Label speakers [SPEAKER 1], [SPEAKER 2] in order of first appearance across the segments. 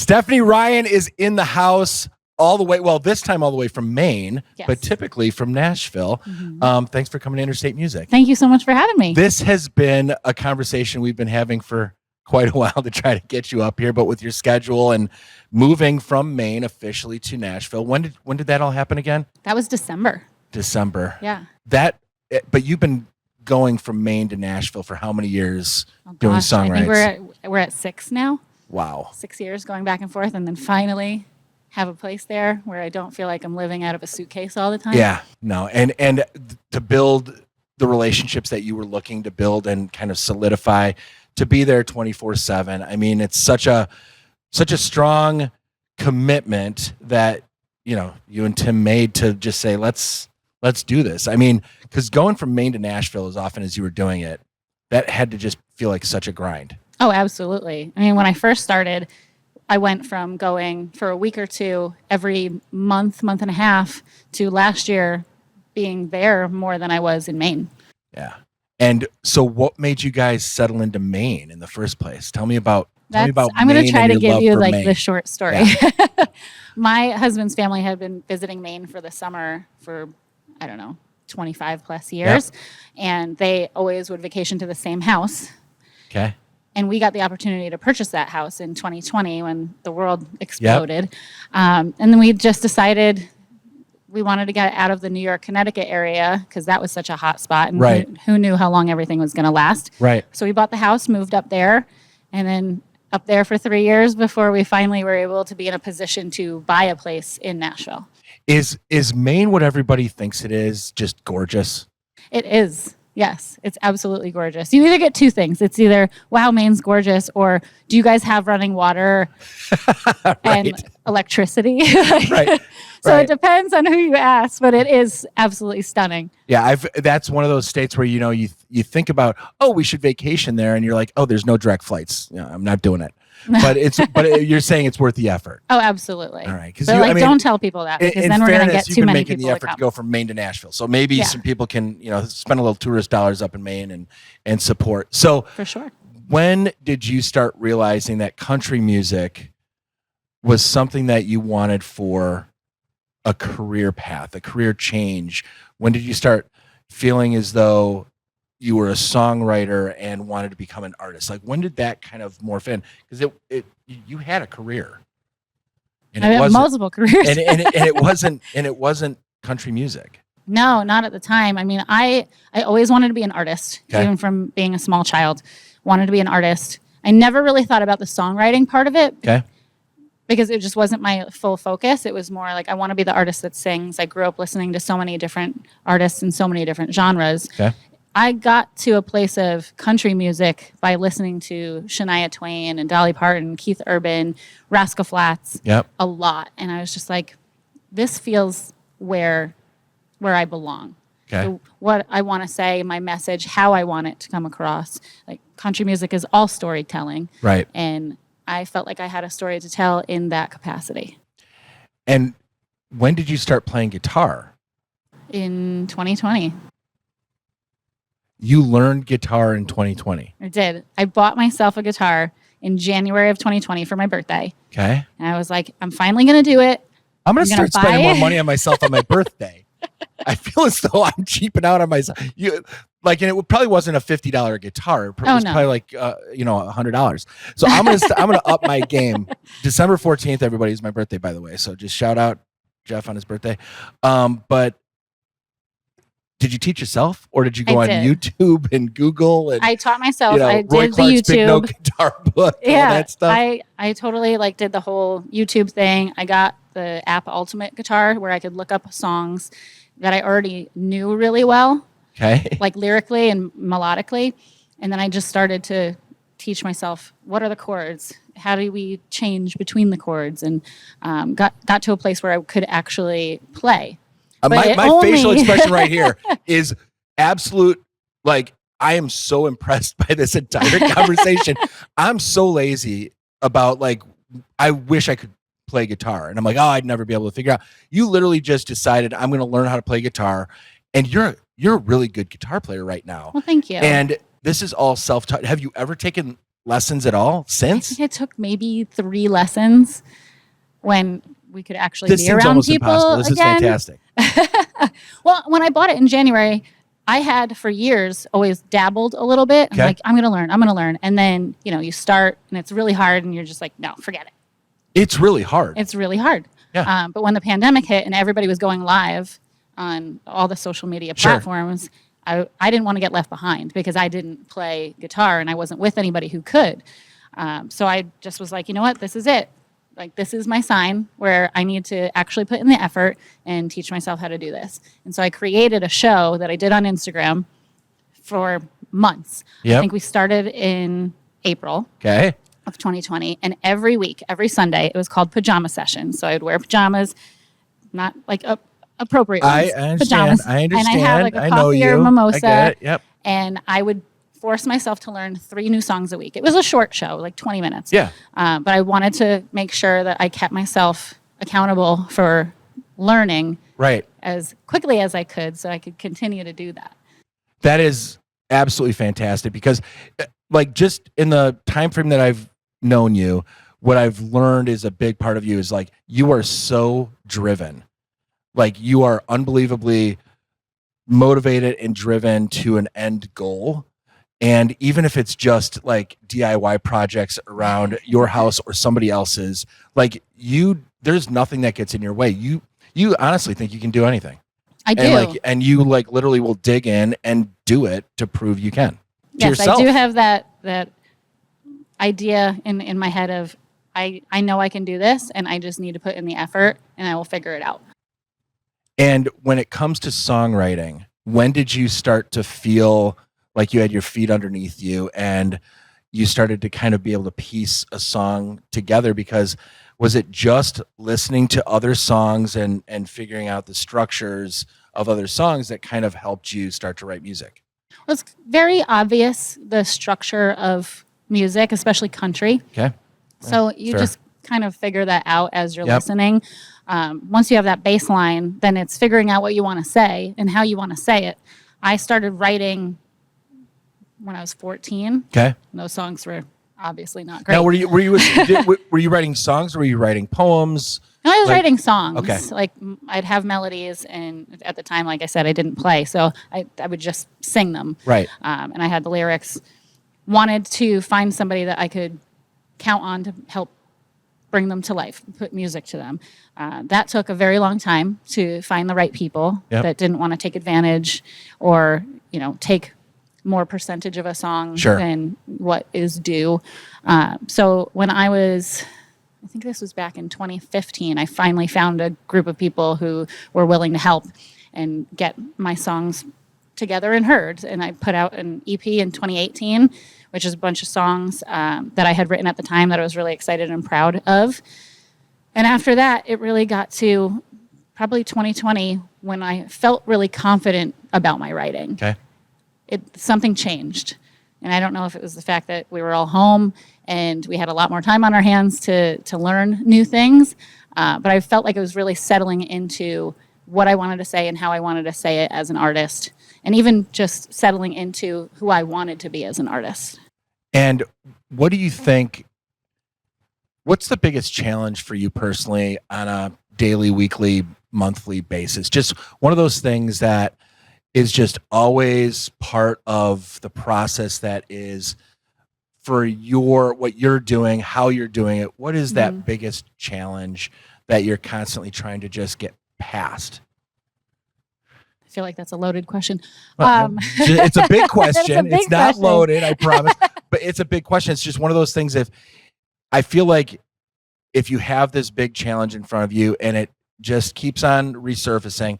[SPEAKER 1] Stephanie Ryann is in the house all the way. Well, this time all the way from Maine,
[SPEAKER 2] Yes.
[SPEAKER 1] but typically from Nashville. Thanks for coming to Interstate Music.
[SPEAKER 2] Thank you so much for having me.
[SPEAKER 1] This has been a conversation we've been having for quite a while to try to get you up here, but with your schedule and moving from Maine officially to Nashville, when did that all happen again?
[SPEAKER 2] That was December.
[SPEAKER 1] December.
[SPEAKER 2] Yeah.
[SPEAKER 1] But you've been going from Maine to Nashville for how many years doing
[SPEAKER 2] I
[SPEAKER 1] songwriting?
[SPEAKER 2] think we're at 6 now.
[SPEAKER 1] Wow.
[SPEAKER 2] 6 years going back and forth, and then finally have a place there where I don't feel like I'm living out of a suitcase all the time.
[SPEAKER 1] Yeah, no. And to build the relationships that you were looking to build and kind of solidify, to be there 24/7. I mean, it's such a strong commitment that, you and Tim made to just say, let's do this. I mean, because going from Maine to Nashville as often as you were doing it, that had to just feel like such a grind.
[SPEAKER 2] Oh, absolutely. I mean, when I first started, I went from going for a week or two every month and a half to last year being there more than I was in Maine.
[SPEAKER 1] Yeah. And so what made you guys settle into Maine in the first place? Tell me about
[SPEAKER 2] I'm going to try to give you like the short story.
[SPEAKER 1] Yeah.
[SPEAKER 2] My husband's family had been visiting Maine for the summer for, 25 plus years. Yep. And they always would vacation to the same house.
[SPEAKER 1] Okay.
[SPEAKER 2] And we got the opportunity to purchase that house in 2020 when the world exploded. Yep. And then we just decided we wanted to get out of the New York, Connecticut area because that was such a hot spot. And
[SPEAKER 1] right.
[SPEAKER 2] who knew how long everything was going to last.
[SPEAKER 1] Right.
[SPEAKER 2] So we bought the house, moved up there, and then up there for 3 years before we finally were able to be in a position to buy a place in Nashville.
[SPEAKER 1] Is Maine what everybody thinks it is? Just gorgeous?
[SPEAKER 2] It is. Yes, it's absolutely gorgeous. You either get two things. It's either, wow, Maine's gorgeous, or do you guys have running water and electricity?
[SPEAKER 1] Right.
[SPEAKER 2] So it depends on who you ask, but it is absolutely stunning.
[SPEAKER 1] Yeah, that's one of those states where you think about, oh, we should vacation there, and you're like, oh, there's no direct flights. Yeah, I'm not doing it. But you're saying it's worth the effort.
[SPEAKER 2] Oh, absolutely.
[SPEAKER 1] All right,
[SPEAKER 2] because don't tell people that because then we're going to get too many people.
[SPEAKER 1] You've been making the effort to go from Maine to Nashville, so maybe some people can spend a little tourist dollars up in Maine and support. So
[SPEAKER 2] for sure.
[SPEAKER 1] When did you start realizing that country music was something that you wanted for a career path, a career change? When did you start feeling as though you were a songwriter and wanted to become an artist? Like, when did that kind of morph in? Because you had a career,
[SPEAKER 2] and I had multiple careers,
[SPEAKER 1] and it wasn't country music.
[SPEAKER 2] No, not at the time. I mean, I always wanted to be an artist, even from being a small child. Wanted to be an artist. I never really thought about the songwriting part of it.
[SPEAKER 1] Okay.
[SPEAKER 2] Because it just wasn't my full focus. It was more like I want to be the artist that sings. I grew up listening to so many different artists in so many different genres.
[SPEAKER 1] Okay.
[SPEAKER 2] I got to a place of country music by listening to Shania Twain and Dolly Parton, Keith Urban, Rascal Flatts, a lot. And I was just like, this feels where I belong.
[SPEAKER 1] Okay.
[SPEAKER 2] So what I want to say, my message, how I want it to come across. Like country music is all storytelling.
[SPEAKER 1] Right.
[SPEAKER 2] And I felt like I had a story to tell in that capacity.
[SPEAKER 1] And when did you start playing guitar?
[SPEAKER 2] In 2020.
[SPEAKER 1] You learned guitar in 2020?
[SPEAKER 2] I did. I bought myself a guitar in January of 2020 for my birthday.
[SPEAKER 1] Okay.
[SPEAKER 2] And I was like, I'm finally going to do it.
[SPEAKER 1] I'm going to start spending more money on myself on my birthday. I feel as though I'm cheaping out on myself. And it probably wasn't a $50 guitar. It was probably like $100. So I'm gonna up my game. December 14th, everybody, is my birthday, by the way. So just shout out Jeff on his birthday. But did you teach yourself, or did you go on YouTube and Google? And
[SPEAKER 2] I taught myself. I did
[SPEAKER 1] Roy Clark's
[SPEAKER 2] the YouTube
[SPEAKER 1] Big Note Guitar book. All that stuff.
[SPEAKER 2] I totally did the whole YouTube thing. I got the app Ultimate Guitar where I could look up songs that I already knew really well.
[SPEAKER 1] Okay.
[SPEAKER 2] Like lyrically and melodically. And then I just started to teach myself, what are the chords? How do we change between the chords? And got to a place where I could actually play.
[SPEAKER 1] My facial expression right here is absolute, I am so impressed by this entire conversation. I'm so lazy about, I wish I could play guitar. And I'm like, I'd never be able to figure out. You literally just decided I'm going to learn how to play guitar. And you're a really good guitar player right now.
[SPEAKER 2] Well, thank you.
[SPEAKER 1] And this is all self-taught. Have you ever taken lessons at all since?
[SPEAKER 2] I think it took maybe 3 lessons when we could actually
[SPEAKER 1] this
[SPEAKER 2] be
[SPEAKER 1] seems
[SPEAKER 2] around
[SPEAKER 1] almost
[SPEAKER 2] people
[SPEAKER 1] impossible. This
[SPEAKER 2] again.
[SPEAKER 1] is fantastic.
[SPEAKER 2] Well, when I bought it in January, I had for years always dabbled a little bit. I'm like, I'm going to learn. And then, you start and it's really hard and you're just like, no, forget it.
[SPEAKER 1] It's really hard.
[SPEAKER 2] It's really hard.
[SPEAKER 1] Yeah.
[SPEAKER 2] But when the pandemic hit and everybody was going live on all the social media platforms, I didn't want to get left behind because I didn't play guitar and I wasn't with anybody who could. So I just was like, you know what, this is it. Like, this is my sign where I need to actually put in the effort and teach myself how to do this. And so I created a show that I did on Instagram for months. I think we started in April of 2020. And every week, every Sunday, it was called Pajama Session. So I would wear pajamas, not like appropriate ones.
[SPEAKER 1] I understand.
[SPEAKER 2] Pajamas.
[SPEAKER 1] I understand.
[SPEAKER 2] And I had like a coffee or mimosa.
[SPEAKER 1] I get it. Yep.
[SPEAKER 2] And I would force myself to learn 3 new songs a week. It was a short show, like 20 minutes.
[SPEAKER 1] Yeah.
[SPEAKER 2] But I wanted to make sure that I kept myself accountable for learning as quickly as I could so I could continue to do that.
[SPEAKER 1] That is absolutely fantastic because like just in the time frame that I've known you, what I've learned is a big part of you is like you are so driven. Like you are unbelievably motivated and driven to an end goal. And even if it's just like DIY projects around your house or somebody else's, like there's nothing that gets in your way. You honestly think you can do anything.
[SPEAKER 2] I do.
[SPEAKER 1] And you like literally will dig in and do it to prove you can.
[SPEAKER 2] Yes,
[SPEAKER 1] yourself.
[SPEAKER 2] I do have that idea in my head of I know I can do this and I just need to put in the effort and I will figure it out.
[SPEAKER 1] And when it comes to songwriting, when did you start to feel like you had your feet underneath you and you started to kind of be able to piece a song together? Because was it just listening to other songs and figuring out the structures of other songs that kind of helped you start to write music?
[SPEAKER 2] Well, it's very obvious, the structure of music, especially country.
[SPEAKER 1] Okay.
[SPEAKER 2] So you just kind of figure that out as you're listening. Once you have that baseline, then it's figuring out what you want to say and how you want to say it. I started writing when I was 14.
[SPEAKER 1] Okay.
[SPEAKER 2] And those songs were obviously not great.
[SPEAKER 1] Now, were you writing songs or were you writing poems?
[SPEAKER 2] No, I was writing songs.
[SPEAKER 1] Okay.
[SPEAKER 2] Like I'd have melodies, and at the time, like I said, I didn't play, so I would just sing them.
[SPEAKER 1] Right.
[SPEAKER 2] And I had the lyrics. Wanted to find somebody that I could count on to help bring them to life, put music to them. That took a very long time to find the right people that didn't want to take advantage or take more percentage of a song than what is due. So when I think this was back in 2015, I finally found a group of people who were willing to help and get my songs together and heard. And I put out an EP in 2018, which is a bunch of songs that I had written at the time that I was really excited and proud of. And after that, it really got to probably 2020 when I felt really confident about my writing. Okay. Something changed. And I don't know if it was the fact that we were all home and we had a lot more time on our hands to learn new things. But I felt like it was really settling into what I wanted to say and how I wanted to say it as an artist. And even just settling into who I wanted to be as an artist.
[SPEAKER 1] And what do you think, what's the biggest challenge for you personally on a daily, weekly, monthly basis? Just one of those things that is just always part of the process that is for what you're doing, how you're doing it. What is that biggest challenge that you're constantly trying to just get past?
[SPEAKER 2] I feel like that's a loaded question.
[SPEAKER 1] It's a big question. It's not
[SPEAKER 2] question.
[SPEAKER 1] Loaded, I promise. But it's a big question. It's just one of those things. I feel like if you have this big challenge in front of you and it just keeps on resurfacing,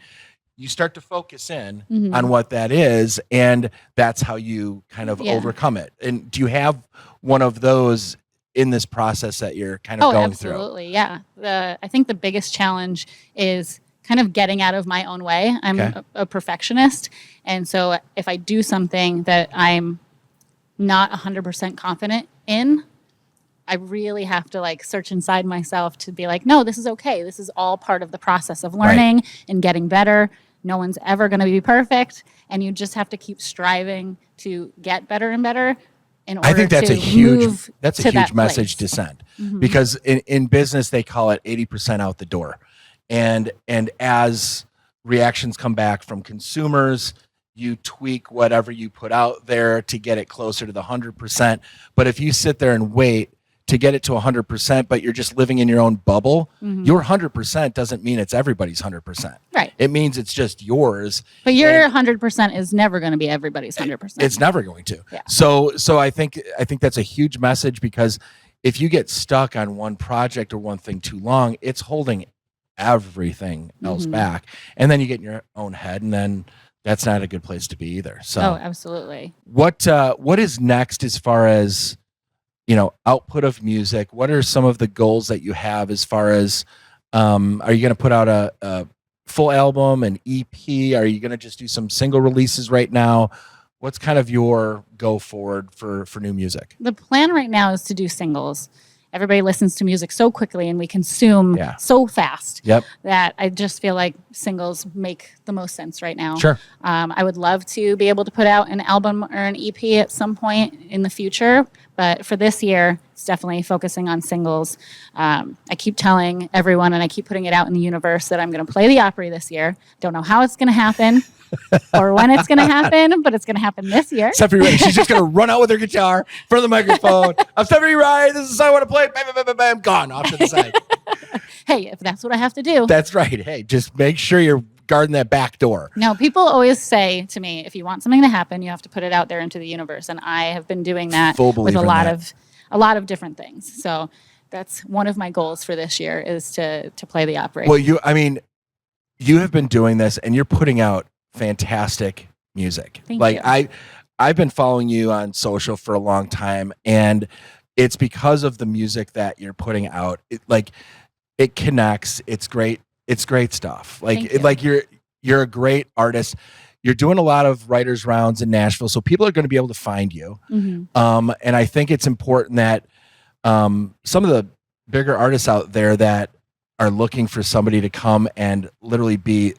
[SPEAKER 1] you start to focus in on what that is, and that's how you kind of overcome it. And do you have one of those in this process that you're kind of going through?
[SPEAKER 2] Absolutely, yeah. I think the biggest challenge is kind of getting out of my own way. I'm a perfectionist, and so if I do something that I'm not 100% confident in, I really have to search inside myself to be like, no, this is okay. This is all part of the process of learning and getting better. No one's ever going to be perfect, and you just have to keep striving to get better and better. in order
[SPEAKER 1] I think that's
[SPEAKER 2] to
[SPEAKER 1] a huge
[SPEAKER 2] move
[SPEAKER 1] that's a
[SPEAKER 2] to
[SPEAKER 1] huge
[SPEAKER 2] that
[SPEAKER 1] message
[SPEAKER 2] place.
[SPEAKER 1] to send,
[SPEAKER 2] Mhm.
[SPEAKER 1] because in business they call it 80% out the door. And as reactions come back from consumers, you tweak whatever you put out there to get it closer to the 100%. But if you sit there and wait to get it to 100%, but you're just living in your own bubble,
[SPEAKER 2] Mhm.
[SPEAKER 1] your 100% doesn't mean it's everybody's 100%.
[SPEAKER 2] Right.
[SPEAKER 1] It means it's just yours.
[SPEAKER 2] But your 100% is never going to be everybody's 100%.
[SPEAKER 1] It's never going to.
[SPEAKER 2] Yeah.
[SPEAKER 1] So I think that's a huge message, because if you get stuck on one project or one thing too long, it's holding everything else back. And then you get in your own head, and then that's not a good place to be either. So
[SPEAKER 2] absolutely.
[SPEAKER 1] What is next as far as, output of music? What are some of the goals that you have as far as, are you going to put out a full album, an EP? Are you going to just do some single releases right now? What's kind of your go forward for new music?
[SPEAKER 2] The plan right now is to do singles. Everybody listens to music so quickly and we consume so fast that I just feel like singles make the most sense right now.
[SPEAKER 1] Sure.
[SPEAKER 2] I would love to be able to put out an album or an EP at some point in the future, but for this year, it's definitely focusing on singles. I keep telling everyone, and I keep putting it out in the universe, that I'm going to play the Opry this year. Don't know how it's going to happen or when it's going to happen, but it's going to happen this year.
[SPEAKER 1] Stephanie Ryann, she's just going to run out with her guitar in front of the microphone. I'm Stephanie Ryann. This is the song I want to play. Bam, bam, bam, bam, gone off to the side.
[SPEAKER 2] Hey, if that's what I have to do.
[SPEAKER 1] That's right. Hey, just make sure you're guarding that back door.
[SPEAKER 2] No, people always say to me, if you want something to happen, you have to put it out there into the universe. And I have been doing that with a lot of different things. So that's one of my goals for this year, is to play the Opry.
[SPEAKER 1] Well, you have been doing this, and you're putting out fantastic music.
[SPEAKER 2] Thank you.
[SPEAKER 1] I've been following you on social for a long time, and it's because of the music that you're putting out. It connects. It's great. It's great stuff. You're a great artist. You're doing a lot of writers rounds in Nashville, so people are going to be able to find you.
[SPEAKER 2] Mm-hmm.
[SPEAKER 1] And I think it's important that some of the bigger artists out there that are looking for somebody to come and literally be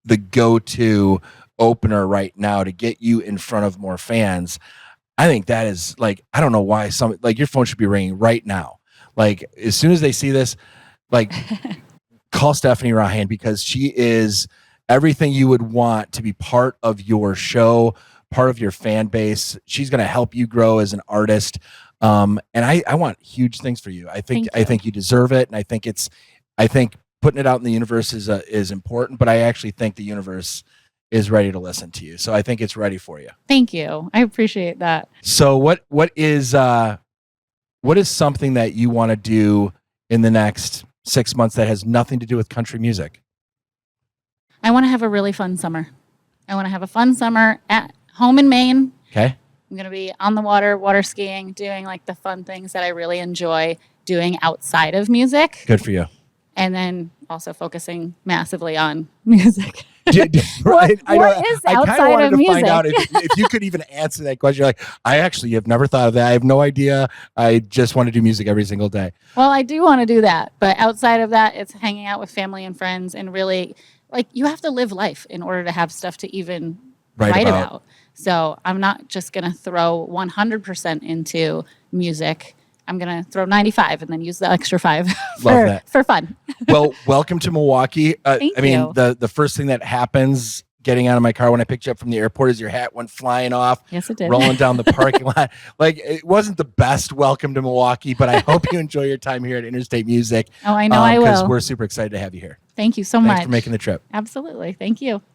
[SPEAKER 1] the go-to opener right now to get you in front of more fans. I think that is I don't know why your phone should be ringing right now. As soon as they see this, call Stephanie Ryann, because she is everything you would want to be part of your show, part of your fan base. She's going to help you grow as an artist. And I want huge things for you. I think you deserve it. And I think putting it out in the universe is important, but I actually think the universe is ready to listen to you. So I think it's ready for you.
[SPEAKER 2] Thank you. I appreciate that.
[SPEAKER 1] So what is something that you want to do in the next 6 months that has nothing to do with country music?
[SPEAKER 2] I want to have a really fun summer. I want to have a fun summer at home in Maine.
[SPEAKER 1] Okay.
[SPEAKER 2] I'm going to be on the water skiing, doing the fun things that I really enjoy doing outside of music.
[SPEAKER 1] Good for you.
[SPEAKER 2] And then also focusing massively on music.
[SPEAKER 1] What
[SPEAKER 2] is outside of music?
[SPEAKER 1] Find out if you could even answer that question. I actually have never thought of that. I have no idea. I just want to do music every single day.
[SPEAKER 2] Well, I do want to do that. But outside of that, it's hanging out with family and friends, and really, you have to live life in order to have stuff to even write about. So I'm not just going to throw 100% into music. I'm going to throw 95 and then use the extra 5 for fun.
[SPEAKER 1] Well, welcome to Milwaukee.
[SPEAKER 2] Thank you.
[SPEAKER 1] The first thing that happens getting out of my car when I picked you up from the airport is your hat went flying off.
[SPEAKER 2] Yes, it did.
[SPEAKER 1] Rolling down the parking lot. It wasn't the best welcome to Milwaukee, but I hope you enjoy your time here at Interstate Music.
[SPEAKER 2] Oh, I know I will.
[SPEAKER 1] Because we're super excited to have you here.
[SPEAKER 2] Thank you so much.
[SPEAKER 1] Thanks for making the trip.
[SPEAKER 2] Absolutely. Thank you.